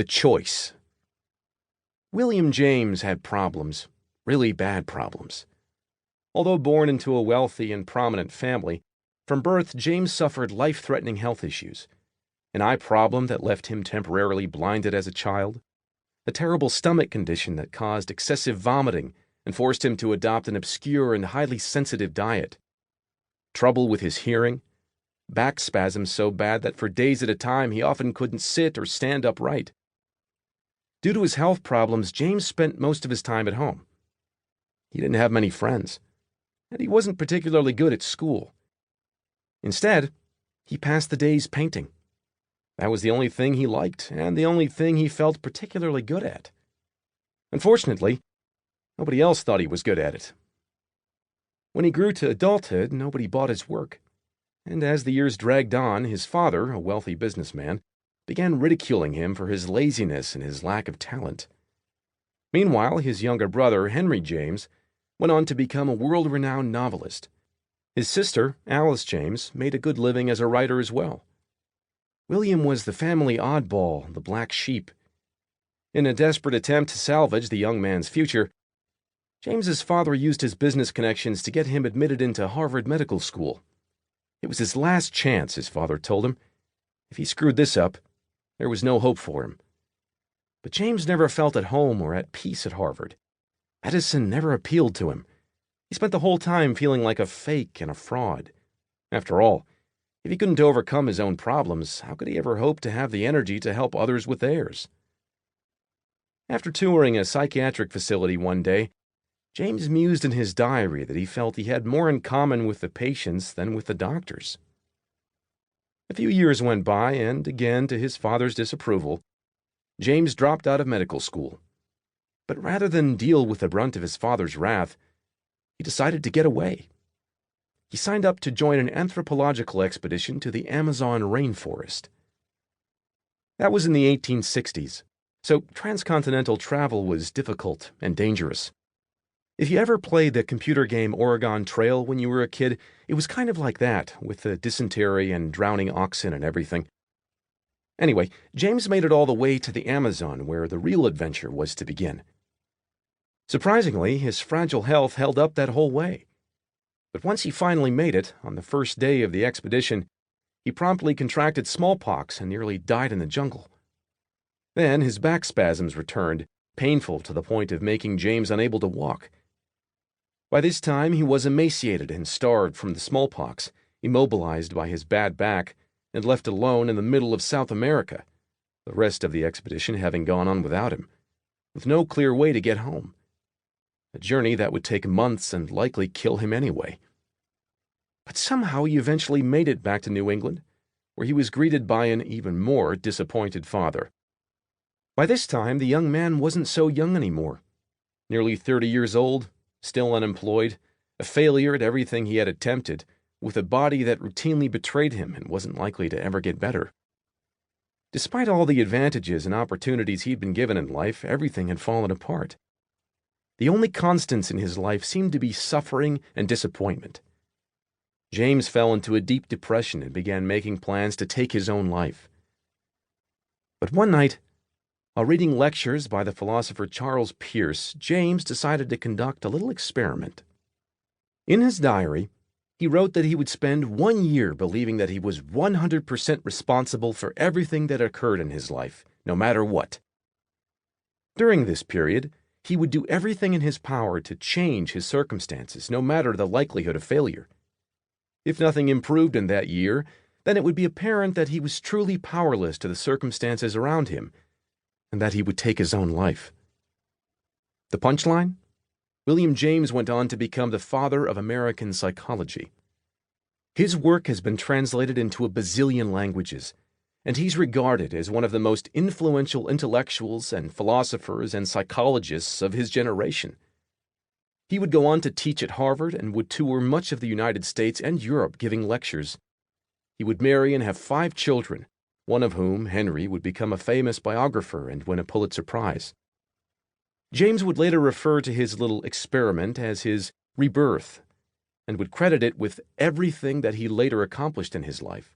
The choice. William James had problems, really bad problems. Although born into a wealthy and prominent family, from birth James suffered life-threatening health issues. An eye problem that left him temporarily blinded as a child, a terrible stomach condition that caused excessive vomiting and forced him to adopt an obscure and highly sensitive diet, trouble with his hearing, back spasms so bad that for days at a time he often couldn't sit or stand upright. Due to his health problems, James spent most of his time at home. He didn't have many friends, and he wasn't particularly good at school. Instead, he passed the days painting. That was the only thing he liked, and the only thing he felt particularly good at. Unfortunately, nobody else thought he was good at it. When he grew to adulthood, nobody bought his work. And as the years dragged on, his father, a wealthy businessman, began ridiculing him for his laziness and his lack of talent. Meanwhile, his younger brother, Henry James, went on to become a world-renowned novelist. His sister, Alice James, made a good living as a writer as well. William was the family oddball, the black sheep. In a desperate attempt to salvage the young man's future, James's father used his business connections to get him admitted into Harvard Medical School. It was his last chance, his father told him. If he screwed this up, there was no hope for him. But James never felt at home or at peace at Harvard. Medicine never appealed to him. He spent the whole time feeling like a fake and a fraud. After all, if he couldn't overcome his own problems, how could he ever hope to have the energy to help others with theirs? After touring a psychiatric facility one day, James mused in his diary that he felt he had more in common with the patients than with the doctors. A few years went by, and again, to his father's disapproval, James dropped out of medical school. But rather than deal with the brunt of his father's wrath, he decided to get away. He signed up to join an anthropological expedition to the Amazon rainforest. That was in the 1860s, so transcontinental travel was difficult and dangerous. If you ever played the computer game Oregon Trail when you were a kid, it was kind of like that, with the dysentery and drowning oxen and everything. Anyway, James made it all the way to the Amazon, where the real adventure was to begin. Surprisingly, his fragile health held up that whole way. But once he finally made it, on the first day of the expedition, he promptly contracted smallpox and nearly died in the jungle. Then his back spasms returned, painful to the point of making James unable to walk. By this time, he was emaciated and starved from the smallpox, immobilized by his bad back, and left alone in the middle of South America, the rest of the expedition having gone on without him, with no clear way to get home. A journey that would take months and likely kill him anyway. But somehow he eventually made it back to New England, where he was greeted by an even more disappointed father. By this time, the young man wasn't so young anymore. Nearly 30 years old, still unemployed, a failure at everything he had attempted, with a body that routinely betrayed him and wasn't likely to ever get better. Despite all the advantages and opportunities he'd been given in life, everything had fallen apart. The only constants in his life seemed to be suffering and disappointment. James fell into a deep depression and began making plans to take his own life. But one night, while reading lectures by the philosopher Charles Peirce, James decided to conduct a little experiment. In his diary, he wrote that he would spend 1 year believing that he was 100% responsible for everything that occurred in his life, no matter what. During this period, he would do everything in his power to change his circumstances, no matter the likelihood of failure. If nothing improved in that year, then it would be apparent that he was truly powerless to the circumstances around him, and that he would take his own life. The punchline? William James went on to become the father of American psychology. His work has been translated into a bazillion languages, and he's regarded as one of the most influential intellectuals and philosophers and psychologists of his generation. He would go on to teach at Harvard and would tour much of the United States and Europe giving lectures. He would marry and have 5 children, one of whom, Henry, would become a famous biographer and win a Pulitzer Prize. James would later refer to his little experiment as his rebirth, and would credit it with everything that he later accomplished in his life.